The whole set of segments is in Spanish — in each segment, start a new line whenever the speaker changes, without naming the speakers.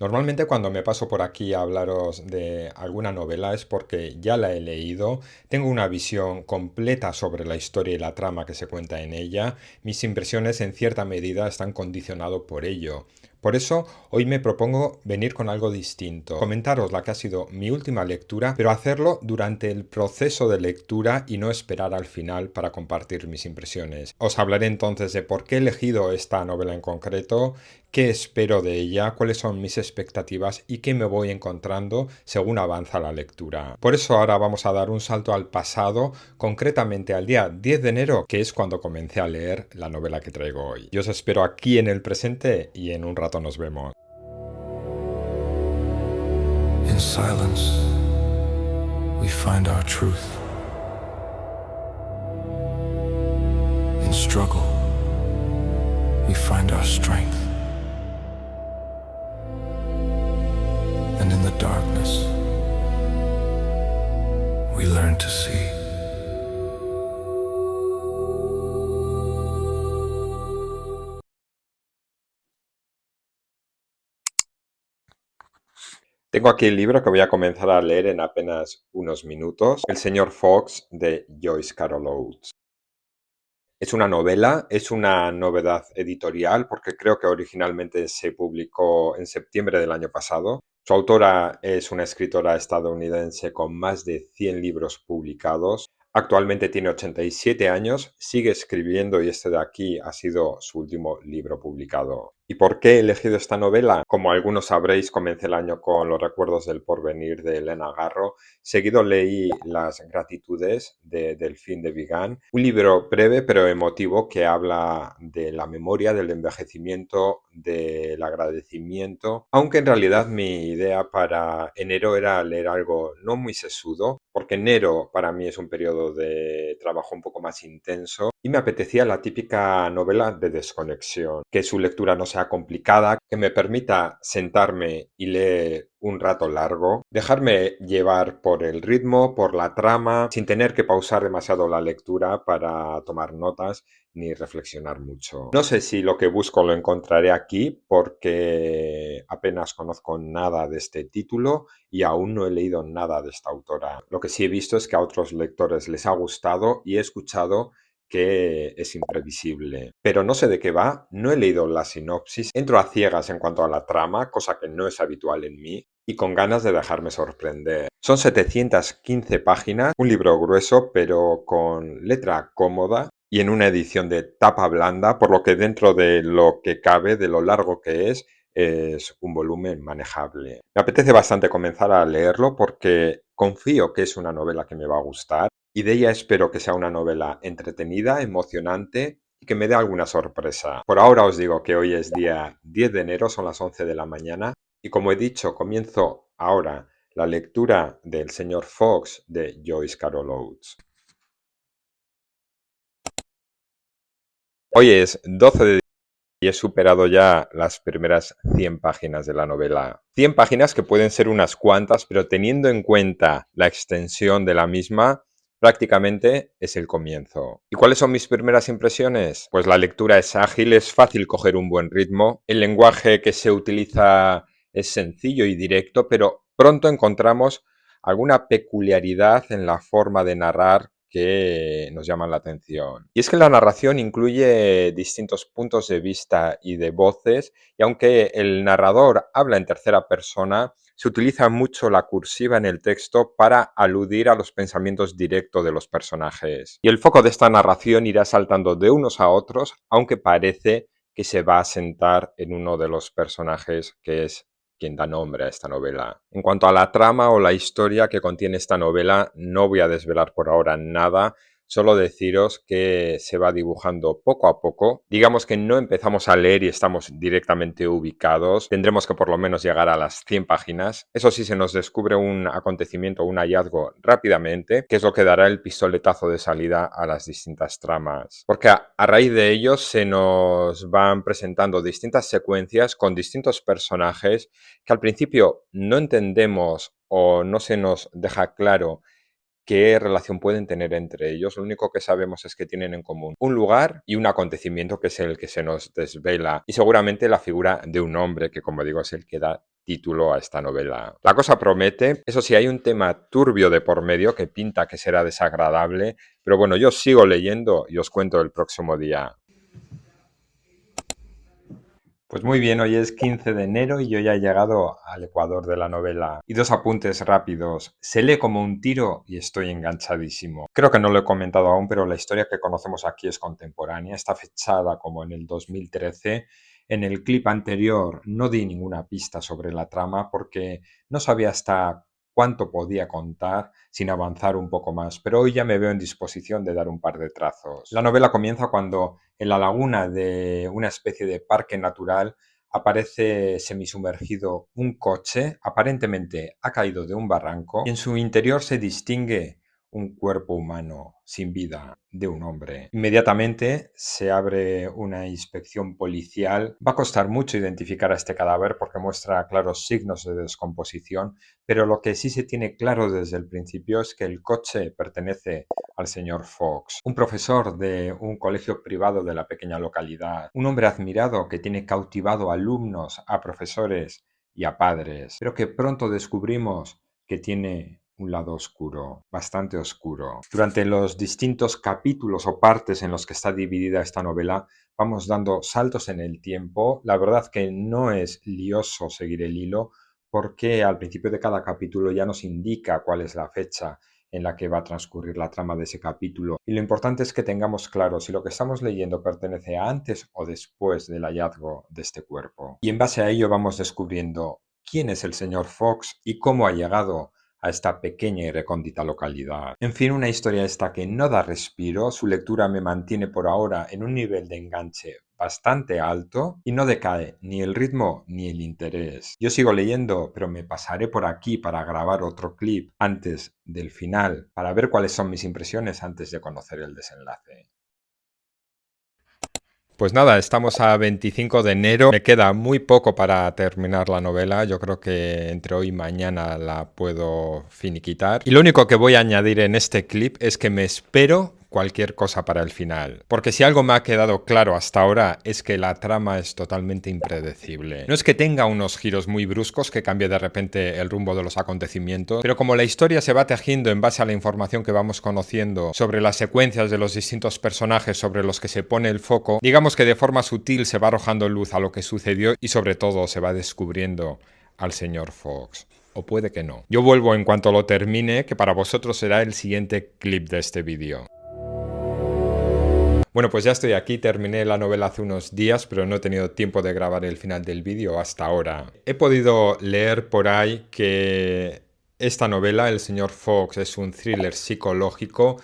Normalmente cuando me paso por aquí a hablaros de alguna novela es porque ya la he leído, tengo una visión completa sobre la historia y la trama que se cuenta en ella, mis impresiones en cierta medida están condicionadas por ello. Por eso hoy me propongo venir con algo distinto, comentaros la que ha sido mi última lectura, pero hacerlo durante el proceso de lectura y no esperar al final para compartir mis impresiones. Os hablaré entonces de por qué he elegido esta novela en concreto, qué espero de ella, cuáles son mis expectativas y qué me voy encontrando según avanza la lectura. Por eso ahora vamos a dar un salto al pasado, concretamente al día 10 de enero, que es cuando comencé a leer la novela que traigo hoy. Yo os espero aquí en el presente y en un rato nos vemos.
In silence, we find our truth. In struggle, we find our strength. And in the darkness, we learn to see.
Tengo aquí el libro que voy a comenzar a leer en apenas unos minutos, El señor Fox de Joyce Carol Oates. Es una novela, es una novedad editorial porque creo que originalmente se publicó en septiembre del año pasado. Su autora es una escritora estadounidense con más de 100 libros publicados. Actualmente tiene 87 años, sigue escribiendo y este de aquí ha sido su último libro publicado. ¿Y por qué he elegido esta novela? Como algunos sabréis, comencé el año con Los recuerdos del porvenir de Elena Garro. Seguido leí Las gratitudes de Delphine de Vigan, un libro breve pero emotivo que habla de la memoria, del envejecimiento, del agradecimiento, aunque en realidad mi idea para enero era leer algo no muy sesudo, porque enero para mí es un periodo de trabajo un poco más intenso y me apetecía la típica novela de desconexión, que su lectura no sea complicada, que me permita sentarme y leer un rato largo, dejarme llevar por el ritmo, por la trama, sin tener que pausar demasiado la lectura para tomar notas ni reflexionar mucho. No sé si lo que busco lo encontraré aquí porque apenas conozco nada de este título y aún no he leído nada de esta autora. Lo que sí he visto es que a otros lectores les ha gustado y he escuchado que es imprevisible. Pero no sé de qué va, no he leído la sinopsis, entro a ciegas en cuanto a la trama, cosa que no es habitual en mí, y con ganas de dejarme sorprender. Son 715 páginas, un libro grueso, pero con letra cómoda y en una edición de tapa blanda, por lo que dentro de lo que cabe, de lo largo que es un volumen manejable. Me apetece bastante comenzar a leerlo porque confío que es una novela que me va a gustar y de ella espero que sea una novela entretenida, emocionante y que me dé alguna sorpresa. Por ahora os digo que hoy es día 10 de enero, son las 11 de la mañana y como he dicho, comienzo ahora la lectura del señor Fox de Joyce Carol Oates. Hoy es 12 de y he superado ya las primeras 100 páginas de la novela. 100 páginas que pueden ser unas cuantas, pero teniendo en cuenta la extensión de la misma, prácticamente es el comienzo. ¿Y cuáles son mis primeras impresiones? Pues la lectura es ágil, es fácil coger un buen ritmo, el lenguaje que se utiliza es sencillo y directo, pero pronto encontramos alguna peculiaridad en la forma de narrar que nos llaman la atención. Y es que la narración incluye distintos puntos de vista y de voces, y aunque el narrador habla en tercera persona, se utiliza mucho la cursiva en el texto para aludir a los pensamientos directos de los personajes. Y el foco de esta narración irá saltando de unos a otros, aunque parece que se va a sentar en uno de los personajes que es quien da nombre a esta novela. En cuanto a la trama o la historia que contiene esta novela, no voy a desvelar por ahora nada, solo deciros que se va dibujando poco a poco. Digamos que no empezamos a leer y estamos directamente ubicados. Tendremos que por lo menos llegar a las 100 páginas. Eso sí, se nos descubre un acontecimiento, un hallazgo rápidamente, que es lo que dará el pistoletazo de salida a las distintas tramas. Porque a raíz de ello se nos van presentando distintas secuencias con distintos personajes que al principio no entendemos o no se nos deja claro qué relación pueden tener entre ellos. Lo único que sabemos es que tienen en común un lugar y un acontecimiento que es el que se nos desvela y seguramente la figura de un hombre que, como digo, es el que da título a esta novela. La cosa promete, eso sí, hay un tema turbio de por medio que pinta que será desagradable, pero bueno, yo sigo leyendo y os cuento el próximo día. Pues muy bien, hoy es 15 de enero y yo ya he llegado al ecuador de la novela. Y dos apuntes rápidos. Se lee como un tiro y estoy enganchadísimo. Creo que no lo he comentado aún, pero la historia que conocemos aquí es contemporánea. Está fechada como en el 2013. En el clip anterior no di ninguna pista sobre la trama porque no sabía hasta cuánto podía contar sin avanzar un poco más, pero hoy ya me veo en disposición de dar un par de trazos. La novela comienza cuando en la laguna de una especie de parque natural aparece semisumergido un coche, aparentemente ha caído de un barranco, y en su interior se distingue un cuerpo humano sin vida de un hombre. Inmediatamente se abre una inspección policial. Va a costar mucho identificar a este cadáver porque muestra claros signos de descomposición, pero lo que sí se tiene claro desde el principio es que el coche pertenece al señor Fox, un profesor de un colegio privado de la pequeña localidad, un hombre admirado que tiene cautivado a alumnos, a profesores y a padres, pero que pronto descubrimos que tiene un lado oscuro, bastante oscuro. Durante los distintos capítulos o partes en los que está dividida esta novela, vamos dando saltos en el tiempo. La verdad que no es lioso seguir el hilo, porque al principio de cada capítulo ya nos indica cuál es la fecha en la que va a transcurrir la trama de ese capítulo. Y lo importante es que tengamos claro si lo que estamos leyendo pertenece a antes o después del hallazgo de este cuerpo. Y en base a ello vamos descubriendo quién es el señor Fox y cómo ha llegado a esta pequeña y recóndita localidad. En fin, una historia esta que no da respiro, su lectura me mantiene por ahora en un nivel de enganche bastante alto y no decae ni el ritmo ni el interés. Yo sigo leyendo, pero me pasaré por aquí para grabar otro clip antes del final, para ver cuáles son mis impresiones antes de conocer el desenlace. Pues nada, estamos a 25 de enero, me queda muy poco para terminar la novela, yo creo que entre hoy y mañana la puedo finiquitar. Y lo único que voy a añadir en este clip es que me espero cualquier cosa para el final. Porque si algo me ha quedado claro hasta ahora es que la trama es totalmente impredecible. No es que tenga unos giros muy bruscos que cambie de repente el rumbo de los acontecimientos, pero como la historia se va tejiendo en base a la información que vamos conociendo sobre las secuencias de los distintos personajes sobre los que se pone el foco, digamos que de forma sutil se va arrojando luz a lo que sucedió y sobre todo se va descubriendo al señor Fox. O puede que no. Yo vuelvo en cuanto lo termine, que para vosotros será el siguiente clip de este vídeo. Bueno, pues ya estoy aquí, terminé la novela hace unos días, pero no he tenido tiempo de grabar el final del vídeo hasta ahora. He podido leer por ahí que esta novela, El señor Fox, es un thriller psicológico,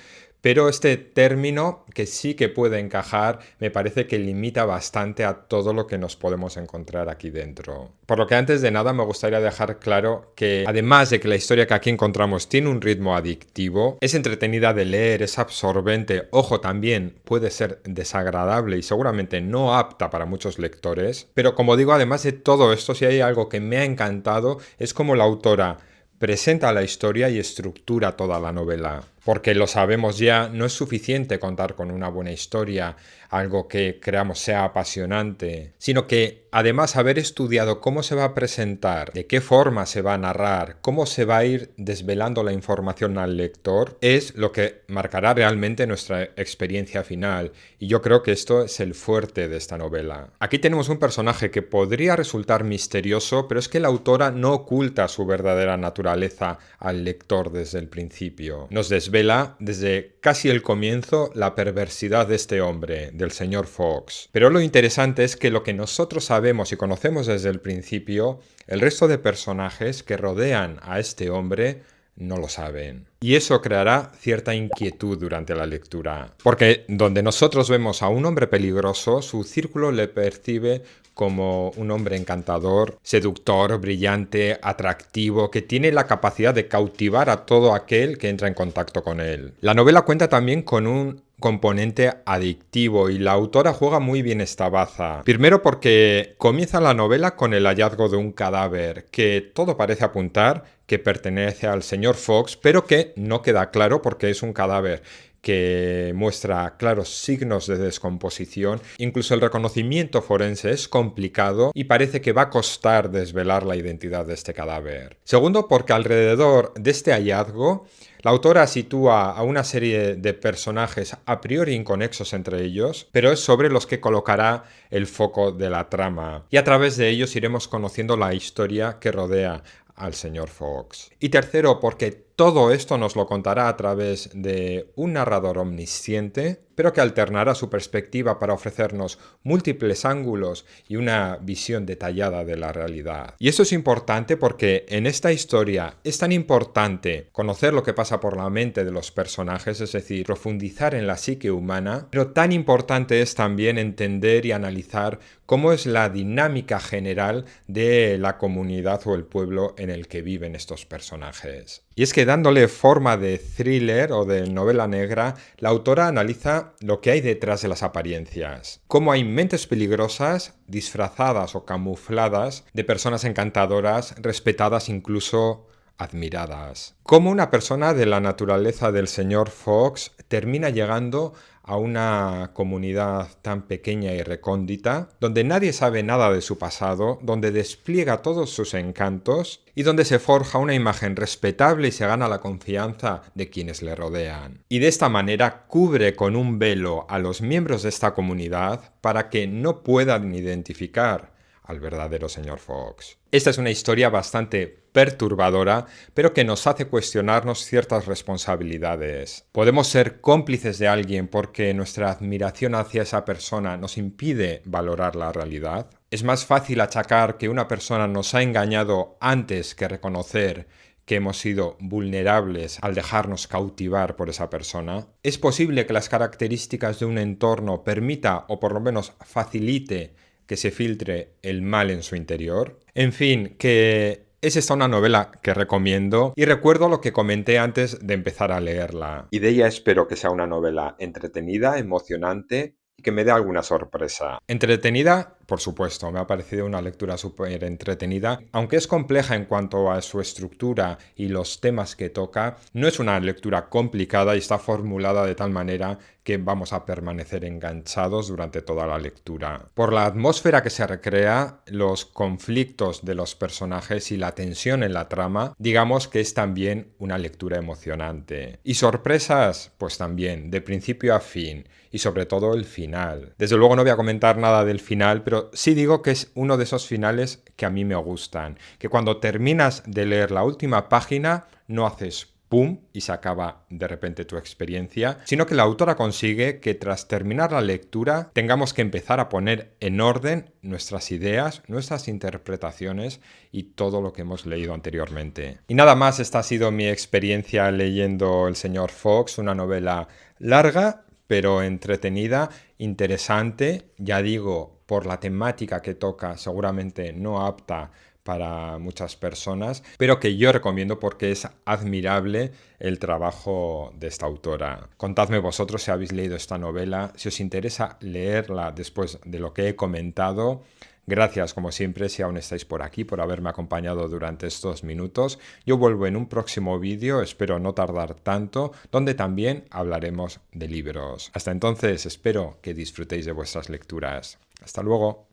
pero este término, que sí que puede encajar, me parece que limita bastante a todo lo que nos podemos encontrar aquí dentro. Por lo que antes de nada me gustaría dejar claro que, además de que la historia que aquí encontramos tiene un ritmo adictivo, es entretenida de leer, es absorbente, ojo, también puede ser desagradable y seguramente no apta para muchos lectores, pero como digo, además de todo esto, si hay algo que me ha encantado, es como la autora presenta la historia y estructura toda la novela. Porque lo sabemos ya, no es suficiente contar con una buena historia, algo que creamos sea apasionante, sino que además haber estudiado cómo se va a presentar, de qué forma se va a narrar, cómo se va a ir desvelando la información al lector, es lo que marcará realmente nuestra experiencia final. Y yo creo que esto es el fuerte de esta novela. Aquí tenemos un personaje que podría resultar misterioso, pero es que la autora no oculta su verdadera naturaleza al lector desde el principio. Nos desvela desde casi el comienzo la perversidad de este hombre, del señor Fox. Pero lo interesante es que lo que nosotros sabemos y conocemos desde el principio, el resto de personajes que rodean a este hombre no lo saben. Y eso creará cierta inquietud durante la lectura. Porque donde nosotros vemos a un hombre peligroso, su círculo le percibe como un hombre encantador, seductor, brillante, atractivo, que tiene la capacidad de cautivar a todo aquel que entra en contacto con él. La novela cuenta también con un componente adictivo y la autora juega muy bien esta baza. Primero porque comienza la novela con el hallazgo de un cadáver que todo parece apuntar que pertenece al señor Fox, pero que no queda claro porque es un cadáver que muestra claros signos de descomposición. Incluso el reconocimiento forense es complicado y parece que va a costar desvelar la identidad de este cadáver. Segundo, porque alrededor de este hallazgo la autora sitúa a una serie de personajes a priori inconexos entre ellos, pero es sobre los que colocará el foco de la trama. Y a través de ellos iremos conociendo la historia que rodea al señor Fox. Y tercero, porque todo esto nos lo contará a través de un narrador omnisciente, pero que alternará su perspectiva para ofrecernos múltiples ángulos y una visión detallada de la realidad. Y eso es importante porque en esta historia es tan importante conocer lo que pasa por la mente de los personajes, es decir, profundizar en la psique humana, pero tan importante es también entender y analizar cómo es la dinámica general de la comunidad o el pueblo en el que viven estos personajes. Y es que dándole forma de thriller o de novela negra, la autora analiza lo que hay detrás de las apariencias. Cómo hay mentes peligrosas, disfrazadas o camufladas, de personas encantadoras, respetadas, incluso admiradas. Cómo una persona de la naturaleza del señor Fox termina llegando a una comunidad tan pequeña y recóndita, donde nadie sabe nada de su pasado, donde despliega todos sus encantos y donde se forja una imagen respetable y se gana la confianza de quienes le rodean. Y de esta manera cubre con un velo a los miembros de esta comunidad para que no puedan identificar al verdadero señor Fox. Esta es una historia bastante perturbadora, pero que nos hace cuestionarnos ciertas responsabilidades. Podemos ser cómplices de alguien porque nuestra admiración hacia esa persona nos impide valorar la realidad. Es más fácil achacar que una persona nos ha engañado antes que reconocer que hemos sido vulnerables al dejarnos cautivar por esa persona. Es posible que las características de un entorno permita o por lo menos facilite que se filtre el mal en su interior. En fin, que es esta una novela que recomiendo y recuerdo lo que comenté antes de empezar a leerla. Y de ella espero que sea una novela entretenida, emocionante y que me dé alguna sorpresa. Entretenida, por supuesto, me ha parecido una lectura súper entretenida. Aunque es compleja en cuanto a su estructura y los temas que toca, no es una lectura complicada y está formulada de tal manera que vamos a permanecer enganchados durante toda la lectura. Por la atmósfera que se recrea, los conflictos de los personajes y la tensión en la trama, digamos que es también una lectura emocionante. Y sorpresas, pues también, de principio a fin, y sobre todo el final. Desde luego no voy a comentar nada del final, pero sí digo que es uno de esos finales que a mí me gustan, que cuando terminas de leer la última página no haces ¡pum! Y se acaba de repente tu experiencia, sino que la autora consigue que tras terminar la lectura tengamos que empezar a poner en orden nuestras ideas, nuestras interpretaciones y todo lo que hemos leído anteriormente. Y nada más, esta ha sido mi experiencia leyendo El señor Fox, una novela larga, pero entretenida, interesante, ya digo, por la temática que toca, seguramente no apta para muchas personas, pero que yo recomiendo porque es admirable el trabajo de esta autora. Contadme vosotros si habéis leído esta novela, si os interesa leerla después de lo que he comentado. Gracias, como siempre, si aún estáis por aquí, por haberme acompañado durante estos minutos. Yo vuelvo en un próximo vídeo, espero no tardar tanto, donde también hablaremos de libros. Hasta entonces, espero que disfrutéis de vuestras lecturas. Hasta luego.